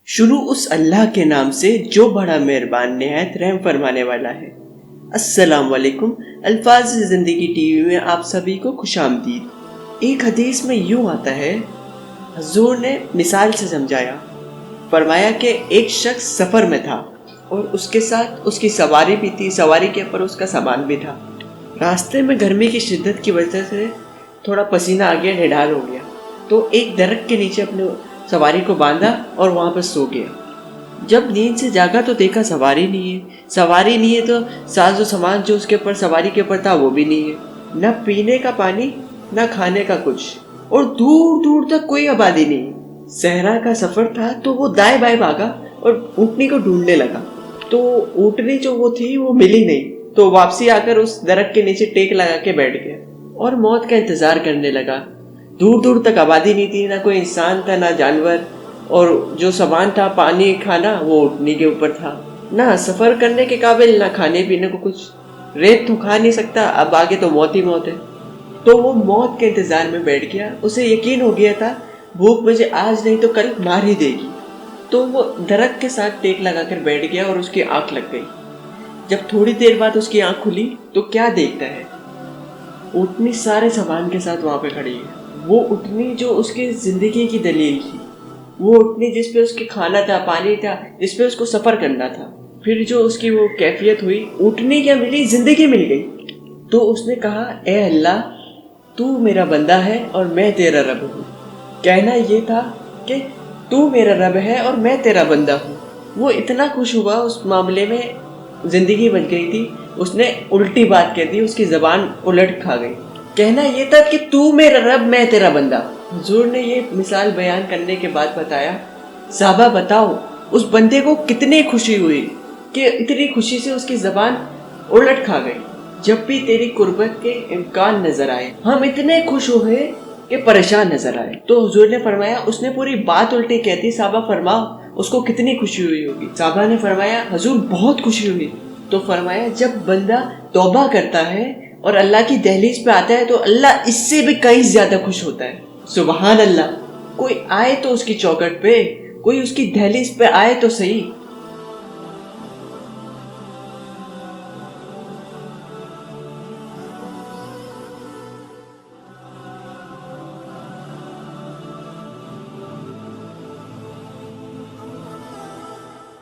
شروع اس اللہ کے نام سے جو بڑا مہربان نہایت رحم فرمانے والا ہے۔ السلام علیکم۔ الفاظ زندگی ٹی وی میں آپ سبھی کو خوش آمدید۔ ایک حدیث میں یوں آتا ہے، حضور نے مثال سے سمجھایا، فرمایا کہ ایک شخص سفر میں تھا اور اس کے ساتھ اس کی سواری بھی تھی، سواری کے اوپر اس کا سامان بھی تھا۔ راستے میں گرمی کی شدت کی وجہ سے تھوڑا پسینہ آ گیا، نڈال ہو گیا، تو ایک درخت کے نیچے اپنے سواری کو باندھا اور وہاں پر سو گیا۔ جب نیند سے جاگا تو دیکھا سواری نہیں ہے تو ساز و سامان جو اس کے اوپر سواری کے اوپر تھا وہ بھی نہیں ہے، نہ پینے کا پانی نہ کھانے کا کچھ، اور دور دور تک کوئی آبادی نہیں۔ صحرا کا سفر تھا تو وہ دائیں بائیں بھاگا اور اونٹنی کو ڈھونڈنے لگا، تو اونٹنی جو وہ تھی وہ ملی نہیں، تو واپسی آ کر اس درخت کے نیچے ٹیک لگا کے بیٹھ گیا اور موت کا انتظار کرنے لگا۔ دور دور تک آبادی نہیں تھی، نہ کوئی انسان تھا نہ جانور، اور جو سامان تھا پانی کھانا وہ اونٹنی کے اوپر تھا، نہ سفر کرنے کے قابل نہ کھانے پینے کو کچھ، ریت تو کھا نہیں سکتا، اب آگے تو موت ہی موت ہے۔ تو وہ موت کے انتظار میں بیٹھ گیا، اسے یقین ہو گیا تھا بھوک مجھے آج نہیں تو کل مار ہی دے گی، تو وہ درخت کے ساتھ ٹیک لگا کر بیٹھ گیا اور اس کی آنکھ لگ گئی۔ جب تھوڑی دیر بعد اس کی آنکھ کھلی تو کیا دیکھتا ہے، اونٹنی سارے سامان کے ساتھ وہاں پہ کھڑی ہے۔ وہ اونٹنی جو اس کی زندگی کی دلیل تھی، وہ اونٹنی جس پہ اس کے کھانا تھا، پانی تھا، جس پہ اس کو سفر کرنا تھا، پھر جو اس کی وہ کیفیت ہوئی، اونٹنی کیا ملی، زندگی مل گئی۔ تو اس نے کہا، اے اللہ، تو میرا بندہ ہے اور میں تیرا رب ہوں۔ کہنا یہ تھا کہ تو میرا رب ہے اور میں تیرا بندہ ہوں۔ وہ اتنا خوش ہوا اس معاملے میں، زندگی بن گئی تھی، اس نے الٹی بات کہہ دی، اس کی زبان الٹ کھا گئی۔ کہنا یہ تھا کہ تو میرا رب میں تیرا بندہ۔ حضور نے یہ مثال بیان کرنے کے بعد بتایا، صحابہ بتاؤ اس بندے کو کتنی خوشی ہوئی کہ اتنی خوشی سے اس کی زبان الٹ کھا گئی۔ جب بھی تیری قربت کے امکان نظر آئے، ہم اتنے خوش ہوئے کہ پریشان نظر آئے۔ تو حضور نے فرمایا اس نے پوری بات الٹی کہتی، صحابہ فرماؤ اس کو کتنی خوشی ہوئی ہوگی؟ صحابہ نے فرمایا حضور بہت خوشی ہوئی۔ تو فرمایا جب بندہ توبہ کرتا ہے اور اللہ کی دہلیز پہ آتا ہے تو اللہ اس سے بھی کہیں زیادہ خوش ہوتا ہے۔ سبحان اللہ۔ کوئی آئے تو اس کی چوکھٹ پہ، کوئی اس کی دہلیز پہ آئے تو صحیح،